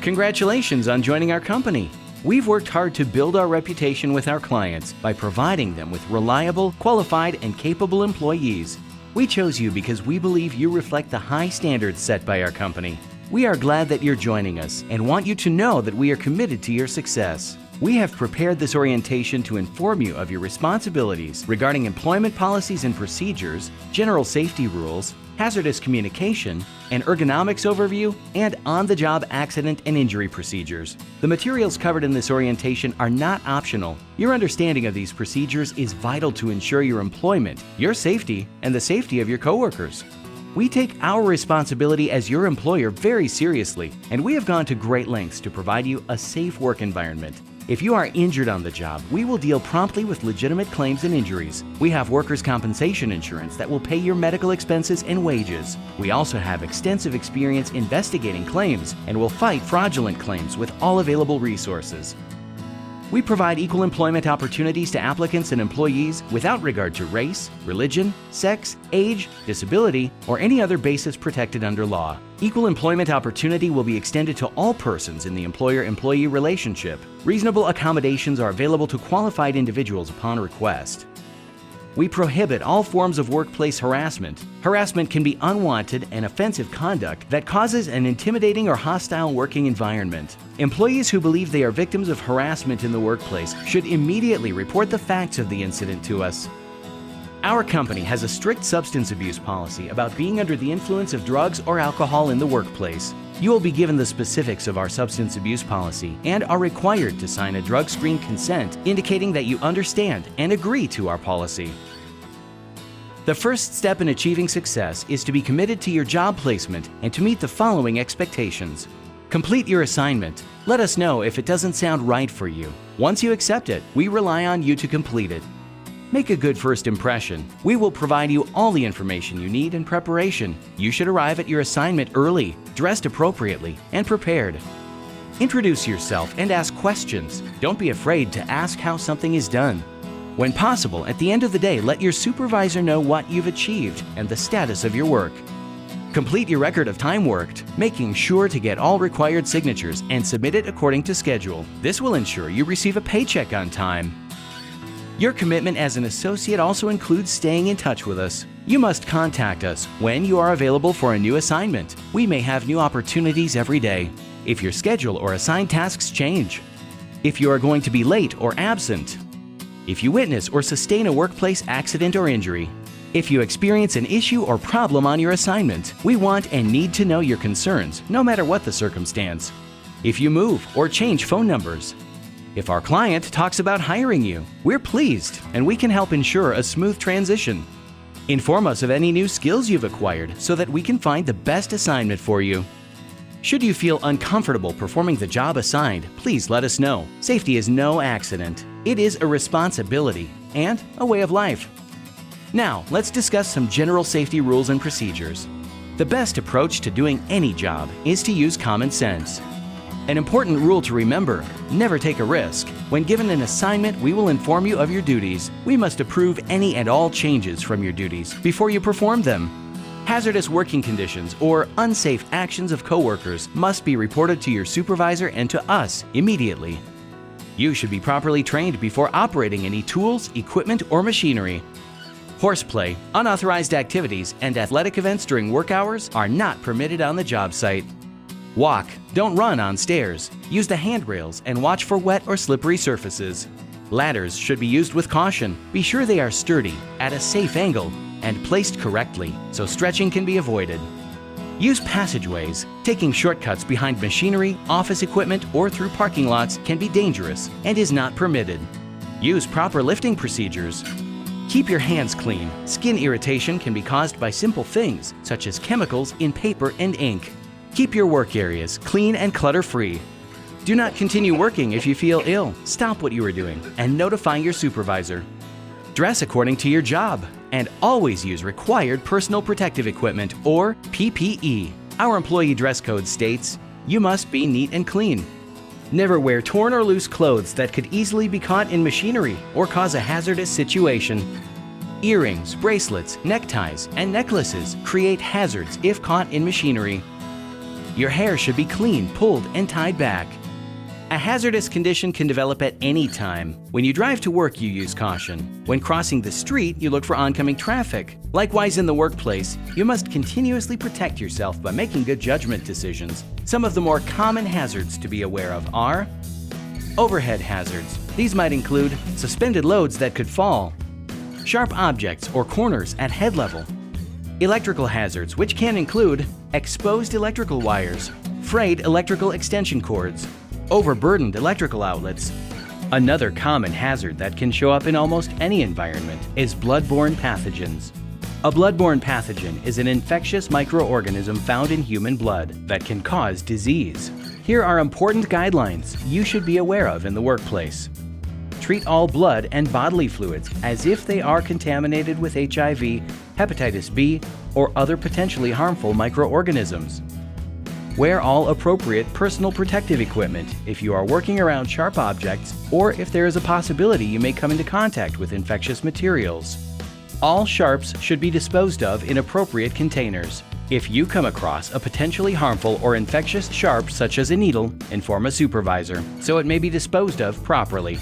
Congratulations on joining our company. We've worked hard to build our reputation with our clients by providing them with reliable, qualified, and capable employees. We chose you because we believe you reflect the high standards set by our company. We are glad that you're joining us and want you to know that we are committed to your success. We have prepared this orientation to inform you of your responsibilities regarding employment policies and procedures, general safety rules, hazardous communication, an ergonomics overview, and on-the-job accident and injury procedures. The materials covered in this orientation are not optional. Your understanding of these procedures is vital to ensure your employment, your safety, and the safety of your coworkers. We take our responsibility as your employer very seriously, and we have gone to great lengths to provide you a safe work environment. If you are injured on the job, we will deal promptly with legitimate claims and injuries. We have workers' compensation insurance that will pay your medical expenses and wages. We also have extensive experience investigating claims and will fight fraudulent claims with all available resources. We provide equal employment opportunities to applicants and employees without regard to race, religion, sex, age, disability, or any other basis protected under law. Equal employment opportunity will be extended to all persons in the employer-employee relationship. Reasonable accommodations are available to qualified individuals upon request. We prohibit all forms of workplace harassment. Harassment can be unwanted and offensive conduct that causes an intimidating or hostile working environment. Employees who believe they are victims of harassment in the workplace should immediately report the facts of the incident to us. Our company has a strict substance abuse policy about being under the influence of drugs or alcohol in the workplace. You will be given the specifics of our substance abuse policy and are required to sign a drug screen consent indicating that you understand and agree to our policy. The first step in achieving success is to be committed to your job placement and to meet the following expectations. Complete your assignment. Let us know if it doesn't sound right for you. Once you accept it, we rely on you to complete it. Make a good first impression. We will provide you all the information you need in preparation. You should arrive at your assignment early, dressed appropriately, and prepared. Introduce yourself and ask questions. Don't be afraid to ask how something is done. When possible, at the end of the day, let your supervisor know what you've achieved and the status of your work. Complete your record of time worked, making sure to get all required signatures and submit it according to schedule. This will ensure you receive a paycheck on time. Your commitment as an associate also includes staying in touch with us. You must contact us when you are available for a new assignment. We may have new opportunities every day. If your schedule or assigned tasks change. If you are going to be late or absent. If you witness or sustain a workplace accident or injury. If you experience an issue or problem on your assignment, we want and need to know your concerns, no matter what the circumstance. If you move or change phone numbers. If our client talks about hiring you, we're pleased and we can help ensure a smooth transition. Inform us of any new skills you've acquired so that we can find the best assignment for you. Should you feel uncomfortable performing the job assigned, please let us know. Safety is no accident. It is a responsibility and a way of life. Now, let's discuss some general safety rules and procedures. The best approach to doing any job is to use common sense. An important rule to remember: never take a risk. When given an assignment, we will inform you of your duties. We must approve any and all changes from your duties before you perform them. Hazardous working conditions or unsafe actions of coworkers must be reported to your supervisor and to us immediately. You should be properly trained before operating any tools, equipment, or machinery. Horseplay, unauthorized activities, and athletic events during work hours are not permitted on the job site. Walk, don't run on stairs. Use the handrails and watch for wet or slippery surfaces. Ladders should be used with caution. Be sure they are sturdy, at a safe angle, and placed correctly so stretching can be avoided. Use passageways. Taking shortcuts behind machinery, office equipment, or through parking lots can be dangerous and is not permitted. Use proper lifting procedures. Keep your hands clean. Skin irritation can be caused by simple things such as chemicals in paper and ink. Keep your work areas clean and clutter-free. Do not continue working if you feel ill. Stop what you are doing and notify your supervisor. Dress according to your job and always use required personal protective equipment or PPE. Our employee dress code states, you must be neat and clean. Never wear torn or loose clothes that could easily be caught in machinery or cause a hazardous situation. Earrings, bracelets, neckties, and necklaces create hazards if caught in machinery. Your hair should be clean, pulled, and tied back. A hazardous condition can develop at any time. When you drive to work, you use caution. When crossing the street, you look for oncoming traffic. Likewise, in the workplace, you must continuously protect yourself by making good judgment decisions. Some of the more common hazards to be aware of are overhead hazards. These might include suspended loads that could fall, sharp objects or corners at head level, electrical hazards, which can include exposed electrical wires, frayed electrical extension cords, overburdened electrical outlets. Another common hazard that can show up in almost any environment is bloodborne pathogens. A bloodborne pathogen is an infectious microorganism found in human blood that can cause disease. Here are important guidelines you should be aware of in the workplace. Treat all blood and bodily fluids as if they are contaminated with HIV, hepatitis B, or other potentially harmful microorganisms. Wear all appropriate personal protective equipment if you are working around sharp objects or if there is a possibility you may come into contact with infectious materials. All sharps should be disposed of in appropriate containers. If you come across a potentially harmful or infectious sharp such as a needle, inform a supervisor so it may be disposed of properly.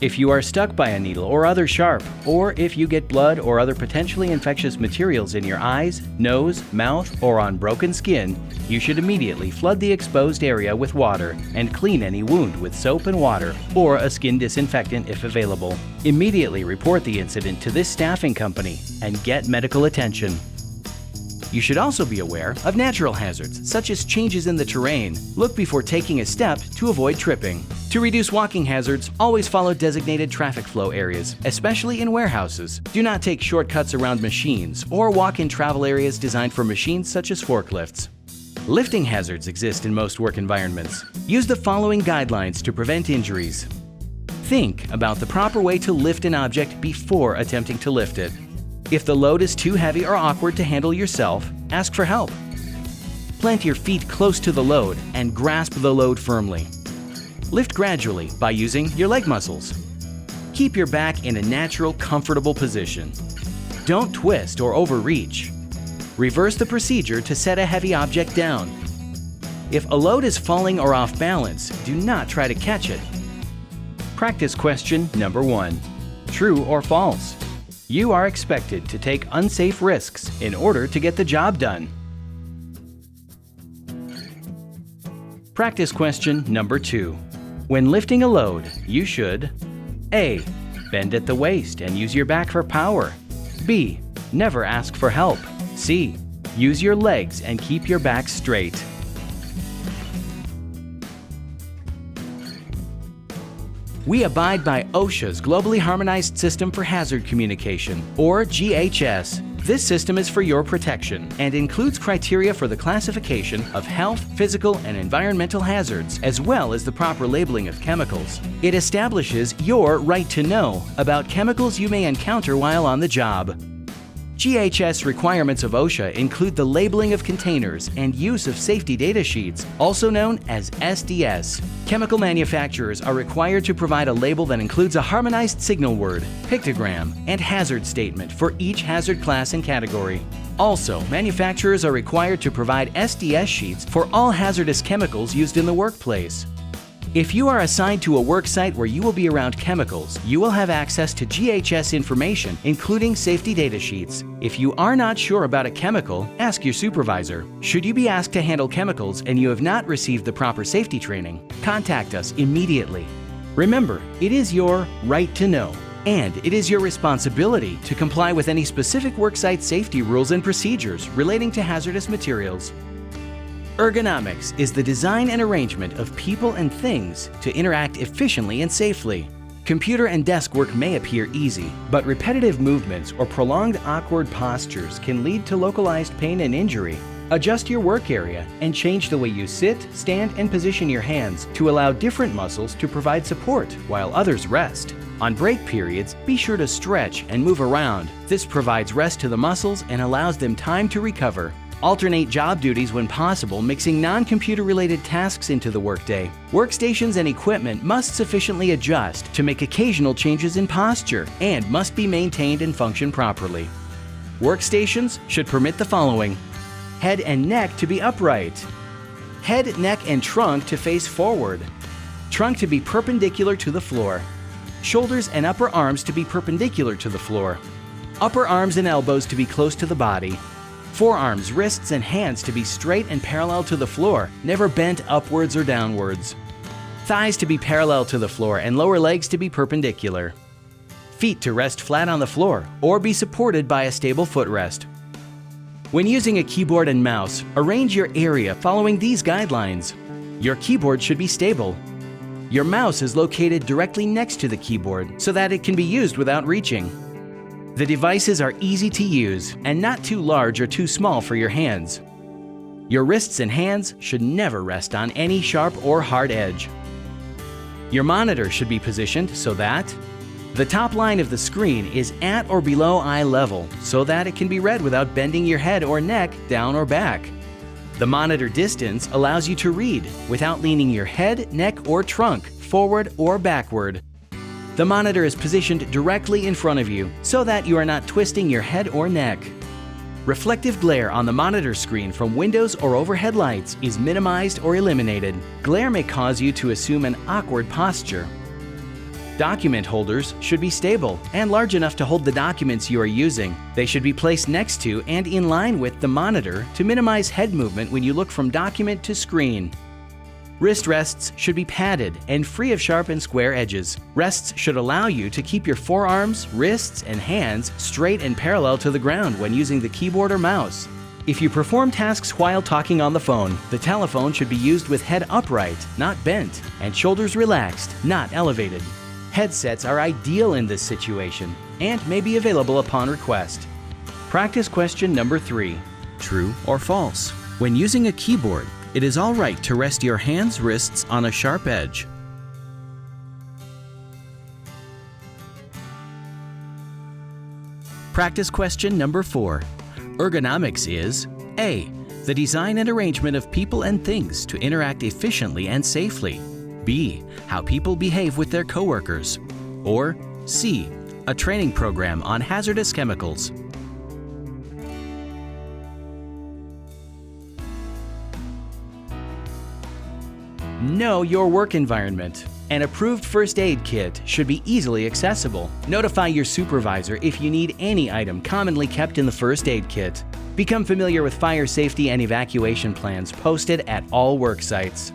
If you are stuck by a needle or other sharp, or if you get blood or other potentially infectious materials in your eyes, nose, mouth, or on broken skin, you should immediately flood the exposed area with water and clean any wound with soap and water or a skin disinfectant if available. Immediately report the incident to this staffing company and get medical attention. You should also be aware of natural hazards, such as changes in the terrain. Look before taking a step to avoid tripping. To reduce walking hazards, always follow designated traffic flow areas, especially in warehouses. Do not take shortcuts around machines or walk in travel areas designed for machines such as forklifts. Lifting hazards exist in most work environments. Use the following guidelines to prevent injuries. Think about the proper way to lift an object before attempting to lift it. If the load is too heavy or awkward to handle yourself, ask for help. Plant your feet close to the load and grasp the load firmly. Lift gradually by using your leg muscles. Keep your back in a natural, comfortable position. Don't twist or overreach. Reverse the procedure to set a heavy object down. If a load is falling or off balance, do not try to catch it. Practice question number 1. True or false? You are expected to take unsafe risks in order to get the job done. Practice question number 2. When lifting a load, you should A. Bend at the waist and use your back for power. B. Never ask for help. C. Use your legs and keep your back straight. We abide by OSHA's Globally Harmonized System for Hazard Communication, or GHS. This system is for your protection and includes criteria for the classification of health, physical, and environmental hazards, as well as the proper labeling of chemicals. It establishes your right to know about chemicals you may encounter while on the job. GHS requirements of OSHA include the labeling of containers and use of safety data sheets, also known as SDS. Chemical manufacturers are required to provide a label that includes a harmonized signal word, pictogram, and hazard statement for each hazard class and category. Also, manufacturers are required to provide SDS sheets for all hazardous chemicals used in the workplace. If you are assigned to a work site where you will be around chemicals, you will have access to GHS information, including safety data sheets. If you are not sure about a chemical, ask your supervisor. Should you be asked to handle chemicals and you have not received the proper safety training, contact us immediately. Remember, it is your right to know, and it is your responsibility to comply with any specific worksite safety rules and procedures relating to hazardous materials. Ergonomics is the design and arrangement of people and things to interact efficiently and safely. Computer and desk work may appear easy, but repetitive movements or prolonged awkward postures can lead to localized pain and injury. Adjust your work area and change the way you sit, stand, and position your hands to allow different muscles to provide support while others rest. On break periods, be sure to stretch and move around. This provides rest to the muscles and allows them time to recover. Alternate job duties when possible, mixing non-computer related tasks into the workday. Workstations and equipment must sufficiently adjust to make occasional changes in posture and must be maintained and function properly. Workstations should permit the following: head and neck to be upright, Head, neck, and trunk to face forward. Trunk to be perpendicular to the floor. Shoulders and upper arms to be perpendicular to the floor. Upper arms and elbows to be close to the body. Forearms, wrists, and hands to be straight and parallel to the floor, never bent upwards or downwards. Thighs to be parallel to the floor and lower legs to be perpendicular. Feet to rest flat on the floor or be supported by a stable footrest. When using a keyboard and mouse, arrange your area following these guidelines. Your keyboard should be stable. Your mouse is located directly next to the keyboard so that it can be used without reaching. The devices are easy to use and not too large or too small for your hands. Your wrists and hands should never rest on any sharp or hard edge. Your monitor should be positioned so that the top line of the screen is at or below eye level so that it can be read without bending your head or neck down or back. The monitor distance allows you to read without leaning your head, neck, or trunk forward or backward. The monitor is positioned directly in front of you so that you are not twisting your head or neck. Reflective glare on the monitor screen from windows or overhead lights is minimized or eliminated. Glare may cause you to assume an awkward posture. Document holders should be stable and large enough to hold the documents you are using. They should be placed next to and in line with the monitor to minimize head movement when you look from document to screen. Wrist rests should be padded and free of sharp and square edges. Rests should allow you to keep your forearms, wrists, and hands straight and parallel to the ground when using the keyboard or mouse. If you perform tasks while talking on the phone, the telephone should be used with head upright, not bent, and shoulders relaxed, not elevated. Headsets are ideal in this situation and may be available upon request. Practice question number 3. True or false? When using a keyboard, it is all right to rest your hands, wrists on a sharp edge. Practice question number 4. Ergonomics is A. The design and arrangement of people and things to interact efficiently and safely. B. How people behave with their coworkers. Or C. A training program on hazardous chemicals. Know your work environment. An approved first aid kit should be easily accessible. Notify your supervisor if you need any item commonly kept in the first aid kit. Become familiar with fire safety and evacuation plans posted at all work sites.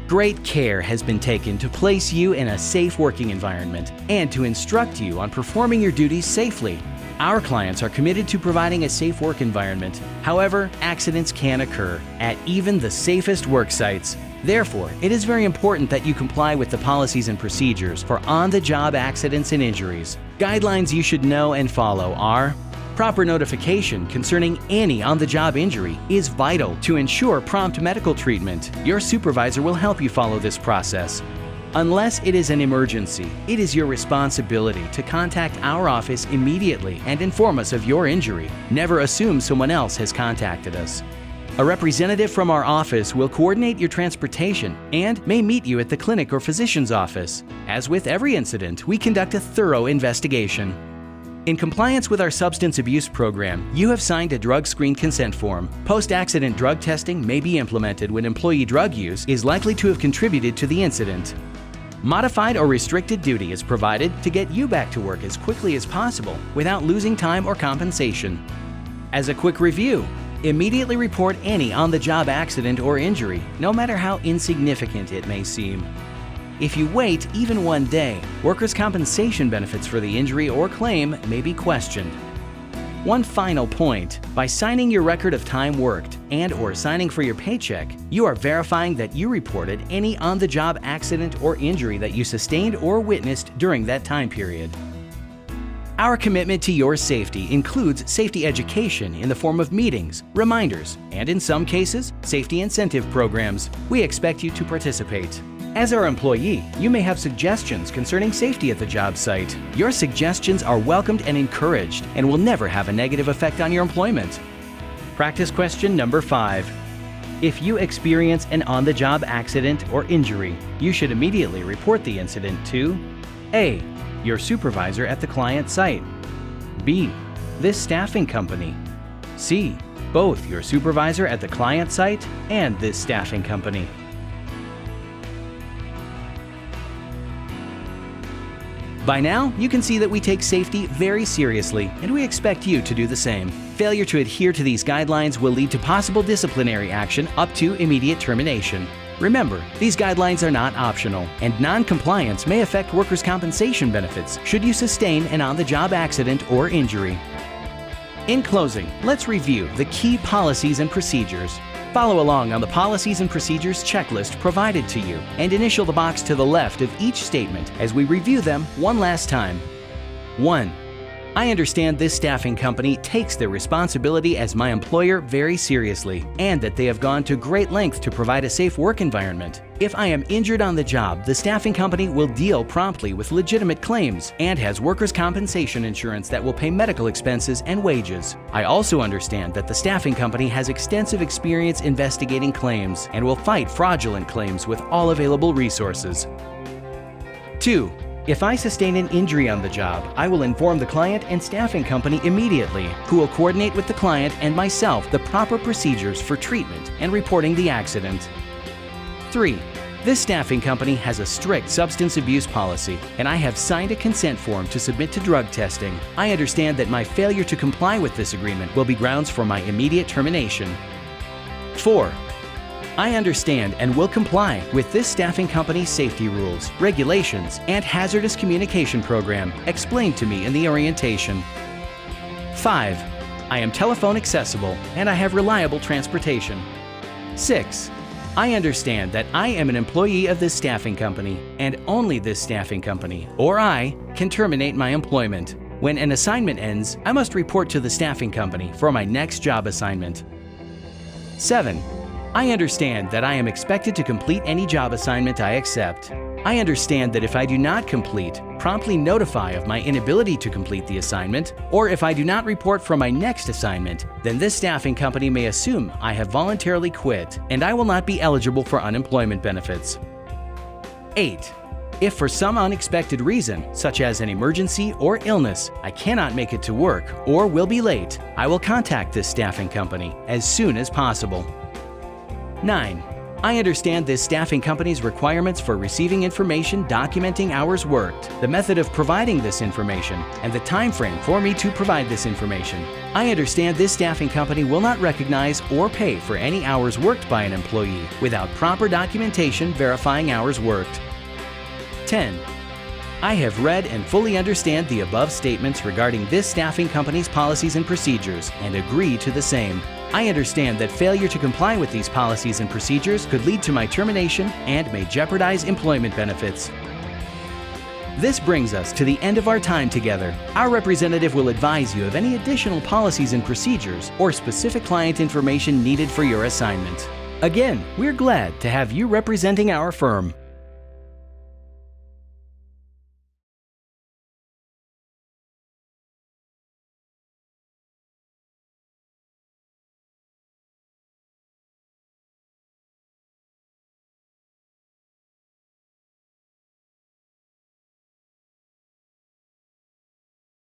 Great care has been taken to place you in a safe working environment and to instruct you on performing your duties safely. Our clients are committed to providing a safe work environment. However, accidents can occur at even the safest work sites. Therefore, it is very important that you comply with the policies and procedures for on-the-job accidents and injuries. Guidelines you should know and follow are: proper notification concerning any on-the-job injury is vital to ensure prompt medical treatment. Your supervisor will help you follow this process. Unless it is an emergency, it is your responsibility to contact our office immediately and inform us of your injury. Never assume someone else has contacted us. A representative from our office will coordinate your transportation and may meet you at the clinic or physician's office. As with every incident, we conduct a thorough investigation. In compliance with our substance abuse program, you have signed a drug screen consent form. Post-accident drug testing may be implemented when employee drug use is likely to have contributed to the incident. Modified or restricted duty is provided to get you back to work as quickly as possible without losing time or compensation. As a quick review, immediately report any on-the-job accident or injury, no matter how insignificant it may seem. If you wait even one day, workers' compensation benefits for the injury or claim may be questioned. One final point: by signing your record of time worked and/or signing for your paycheck, you are verifying that you reported any on-the-job accident or injury that you sustained or witnessed during that time period. Our commitment to your safety includes safety education in the form of meetings, reminders, and in some cases, safety incentive programs. We expect you to participate. As our employee, you may have suggestions concerning safety at the job site. Your suggestions are welcomed and encouraged and will never have a negative effect on your employment. Practice question number 5. If you experience an on-the-job accident or injury, you should immediately report the incident to A. Your supervisor at the client site. B. This staffing company. C. both your supervisor at the client site and this staffing company. By now, you can see that we take safety very seriously, and we expect you to do the same. Failure to adhere to these guidelines will lead to possible disciplinary action up to immediate termination. Remember, these guidelines are not optional, and non-compliance may affect workers' compensation benefits should you sustain an on-the-job accident or injury. In closing, let's review the key policies and procedures. Follow along on the Policies and Procedures checklist provided to you and initial the box to the left of each statement as we review them one last time. 1. I understand this staffing company takes their responsibility as my employer very seriously and that they have gone to great lengths to provide a safe work environment. If I am injured on the job, the staffing company will deal promptly with legitimate claims and has workers' compensation insurance that will pay medical expenses and wages. I also understand that the staffing company has extensive experience investigating claims and will fight fraudulent claims with all available resources. 2. If I sustain an injury on the job, I will inform the client and staffing company immediately, who will coordinate with the client and myself the proper procedures for treatment and reporting the accident. 3. This staffing company has a strict substance abuse policy, and I have signed a consent form to submit to drug testing. I understand that my failure to comply with this agreement will be grounds for my immediate termination. 4. I understand and will comply with this staffing company's safety rules, regulations, and hazardous communication program explained to me in the orientation. 5. I am telephone accessible and I have reliable transportation. 6. I understand that I am an employee of this staffing company and only this staffing company, or I, can terminate my employment. When an assignment ends, I must report to the staffing company for my next job assignment. 7. I understand that I am expected to complete any job assignment I accept. I understand that if I do not complete, promptly notify of my inability to complete the assignment, or if I do not report for my next assignment, then this staffing company may assume I have voluntarily quit and I will not be eligible for unemployment benefits. 8. If for some unexpected reason, such as an emergency or illness, I cannot make it to work or will be late, I will contact this staffing company as soon as possible. 9. I understand this staffing company's requirements for receiving information documenting hours worked, the method of providing this information, and the time frame for me to provide this information. I understand this staffing company will not recognize or pay for any hours worked by an employee without proper documentation verifying hours worked. 10. I have read and fully understand the above statements regarding this staffing company's policies and procedures and agree to the same. I understand that failure to comply with these policies and procedures could lead to my termination and may jeopardize employment benefits. This brings us to the end of our time together. Our representative will advise you of any additional policies and procedures or specific client information needed for your assignment. Again, we're glad to have you representing our firm.